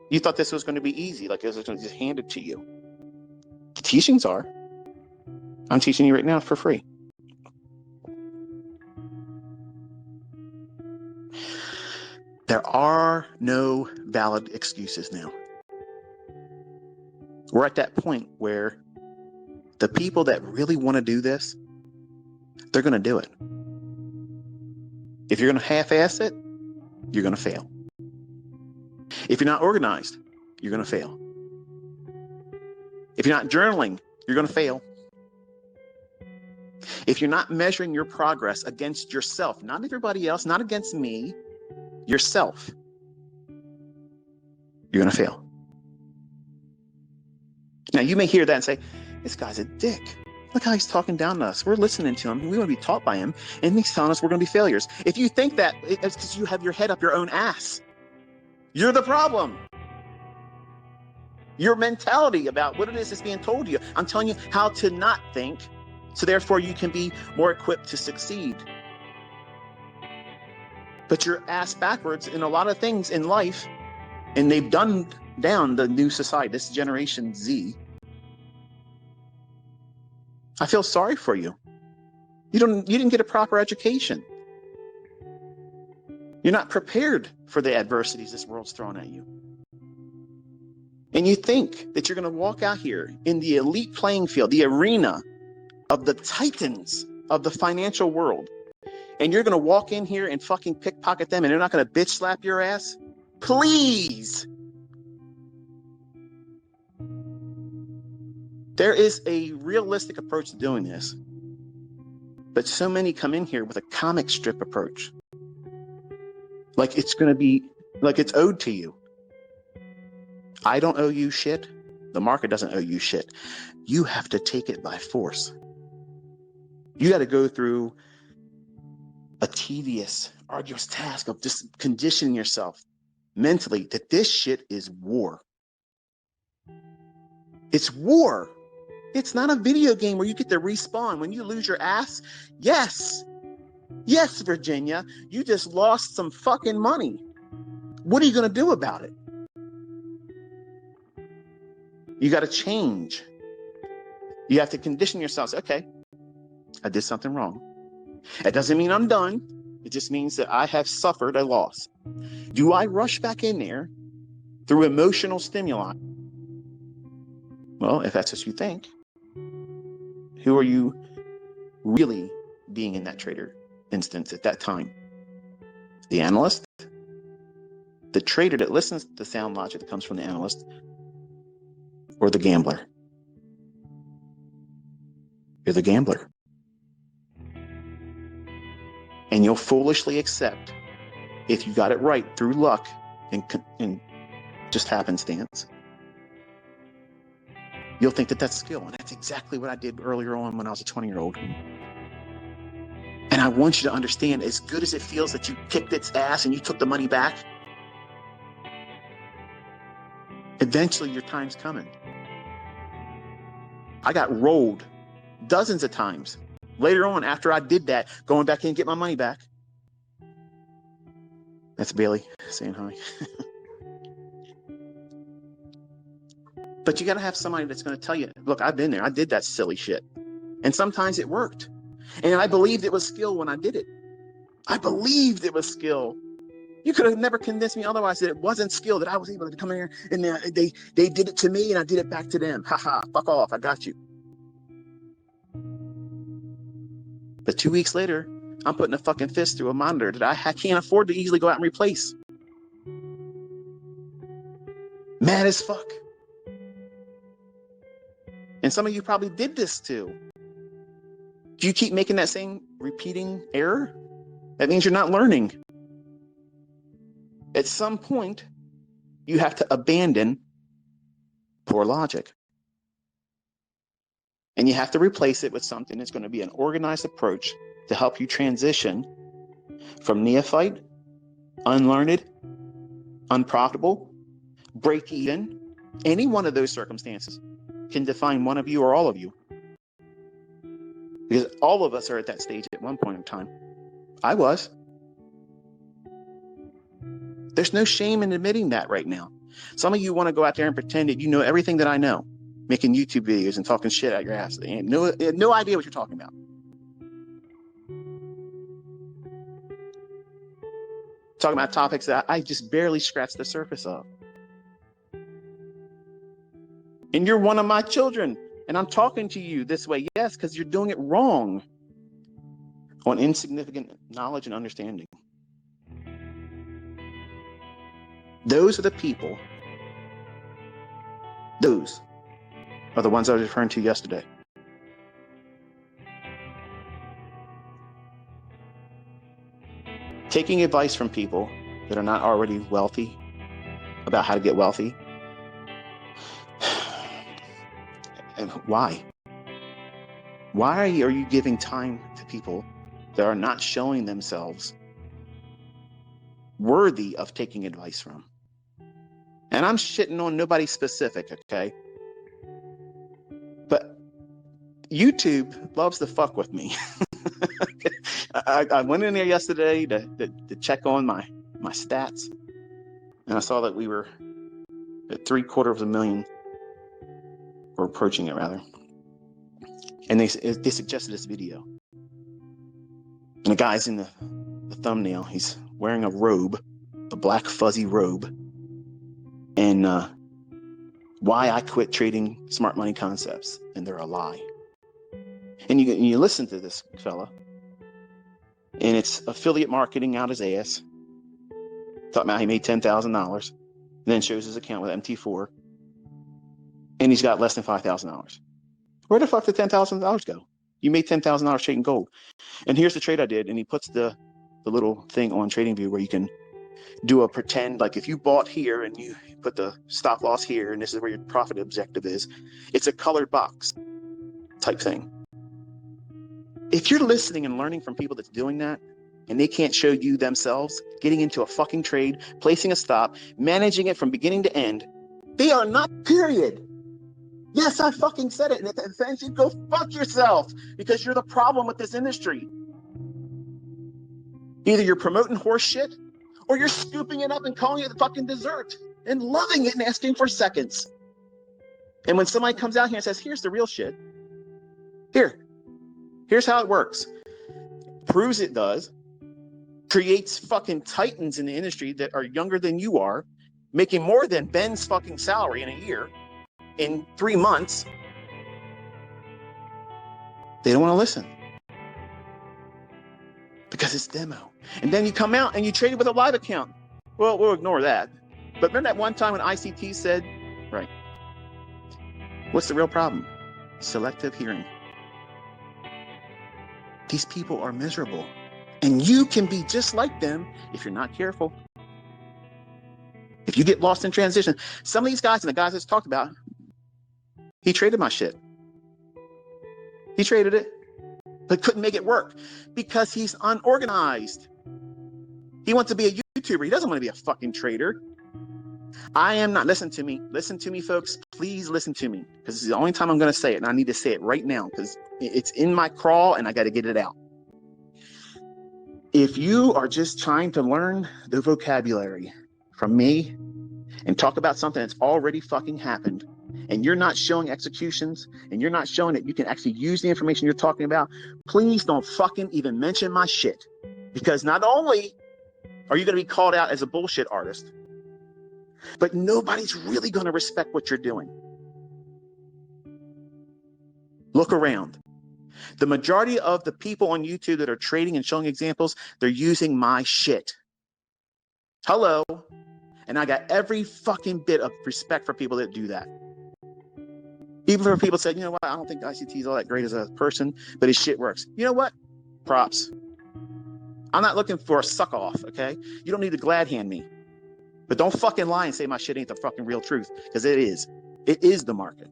You thought this was going to be easy, like it was going to just hand it to you. The teachings are. I'm teaching you right now for free. There are no valid excuses now. We're at that point where the people that really want to do this, they're going to do it. If you're going to half-ass it, you're going to fail. If you're not organized, you're going to fail. If you're not journaling, you're going to fail. If you're not measuring your progress against yourself, not everybody else, not against me, yourself, you're going to fail. Now, you may hear that and say, this guy's a dick. Look how he's talking down to us. We're listening to him. We want to be taught by him. And he's telling us we're going to be failures. If you think that, it's because you have your head up your own ass. You're the problem. Your mentality about what it is that's being told to you. I'm telling you how to not think, so therefore you can be more equipped to succeed. But you're ass backwards in a lot of things in life, and they've done down the new society, this Generation Z. I feel sorry for you. You didn't get a proper education. You're not prepared for the adversities this world's throwing at you. And you think that you're going to walk out here in the elite playing field, the arena of the titans of the financial world, and you're going to walk in here and fucking pickpocket them, and they're not going to bitch slap your ass? Please. There is a realistic approach to doing this, but so many come in here with a comic strip approach. Like it's going to be, like it's owed to you. I don't owe you shit. The market doesn't owe you shit. You have to take it by force. You got to go through a tedious, arduous task of just conditioning yourself mentally that this shit is war. It's war. It's not a video game where you get to respawn when you lose your ass. Yes, Virginia, you just lost some fucking money. What are you going to do about it? You got to change. You have to condition yourself. Say, okay, I did something wrong. It doesn't mean I'm done. It just means that I have suffered a loss. Do I rush back in there through emotional stimuli? Well, if that's what you think, who are you really being in that trader instance at that time? The analyst? The trader that listens to the sound logic that comes from the analyst? Or the gambler? You're the gambler. And you'll foolishly accept, if you got it right through luck and just happenstance, you'll think that that's skill. And that's exactly what I did earlier on when I was a 20-year-old. And I want you to understand, as good as it feels that you kicked its ass and you took the money back, eventually your time's coming. I got rolled dozens of times. Later on, after I did that, going back in and get my money back. That's Bailey saying hi. But you got to have somebody that's going to tell you, look, I've been there. I did that silly shit. And sometimes it worked. And I believed it was skill when I did it. I believed it was skill. You could have never convinced me otherwise that it wasn't skill, that I was able to come in here and they did it to me and I did it back to them. Haha, fuck off. I got you. But 2 weeks later, I'm putting a fucking fist through a monitor that I can't afford to easily go out and replace. Mad as fuck. And some of you probably did this too. Do you keep making that same repeating error? That means you're not learning. At some point, you have to abandon poor logic. And you have to replace it with something that's going to be an organized approach to help you transition from neophyte, unlearned, unprofitable, break even. Any one of those circumstances can define one of you or all of you. Because all of us are at that stage at one point in time. I was. There's no shame in admitting that right now. Some of you want to go out there and pretend that you know everything that I know, making YouTube videos and talking shit out your ass. And no idea what you're talking about. Talking about topics that I just barely scratched the surface of. And you're one of my children, and I'm talking to you this way, yes, because you're doing it wrong on insignificant knowledge and understanding. Those are the people. Those are the ones I was referring to yesterday. Taking advice from people that are not already wealthy about how to get wealthy. And why? Why are you giving time to people that are not showing themselves worthy of taking advice from? And I'm shitting on nobody specific, okay? But YouTube loves to fuck with me. I went in there yesterday to check on my stats, and I saw that we were at 750,000, or approaching it rather. And they suggested this video. And the guy's in the thumbnail. He's wearing a robe, a black fuzzy robe. And why I quit trading smart money concepts, and they're a lie. And you listen to this fella, and it's affiliate marketing out his ass. Talking about he made $10,000, then shows his account with MT4, and he's got less than $5,000. Where the fuck did $10,000 go? You made $10,000 trading gold. And here's the trade I did, and he puts the little thing on TradingView where you can do a pretend, like if you bought here and you put the stop loss here and this is where your profit objective is, it's a colored box type thing. If you're listening and learning from people that's doing that and they can't show you themselves getting into a fucking trade, placing a stop, managing it from beginning to end, they are not, period. Yes, I fucking said it, and if it offends you, go fuck yourself, because you're the problem with this industry. Either you're promoting horse shit, or you're scooping it up and calling it fucking dessert and loving it and asking for seconds. And when somebody comes out here and says, here's the real shit, here's how it works, proves it does, creates fucking titans in the industry that are younger than you are, making more than Ben's fucking salary in a year, in 3 months, they don't want to listen. Because it's demo. And then you come out and you trade it with a live account. Well, we'll ignore that. But remember that one time when ICT said, right, what's the real problem? Selective hearing. These people are miserable. And you can be just like them if you're not careful. If you get lost in transition. Some of these guys and the guys that's talked about, he traded my shit. He traded it, but couldn't make it work because he's unorganized. He wants to be a YouTuber. He doesn't want to be a fucking trader. I am not. Listen to me, folks. Please listen to me, because this is the only time I'm going to say it, and I need to say it right now because it's in my crawl and I got to get it out. If you are just trying to learn the vocabulary from me and talk about something that's already fucking happened, and you're not showing executions, and you're not showing that you can actually use the information you're talking about, please don't fucking even mention my shit. Because not only are you going to be called out as a bullshit artist, but nobody's really going to respect what you're doing. Look around. The majority of the people on YouTube that are trading and showing examples, they're using my shit. Hello. And I got every fucking bit of respect for people that do that. Even for people said, you know what, I don't think ICT is all that great as a person, but his shit works. You know what? Props. I'm not looking for a suck off, okay? You don't need to glad hand me. But don't fucking lie and say my shit ain't the fucking real truth, because it is. It is the market.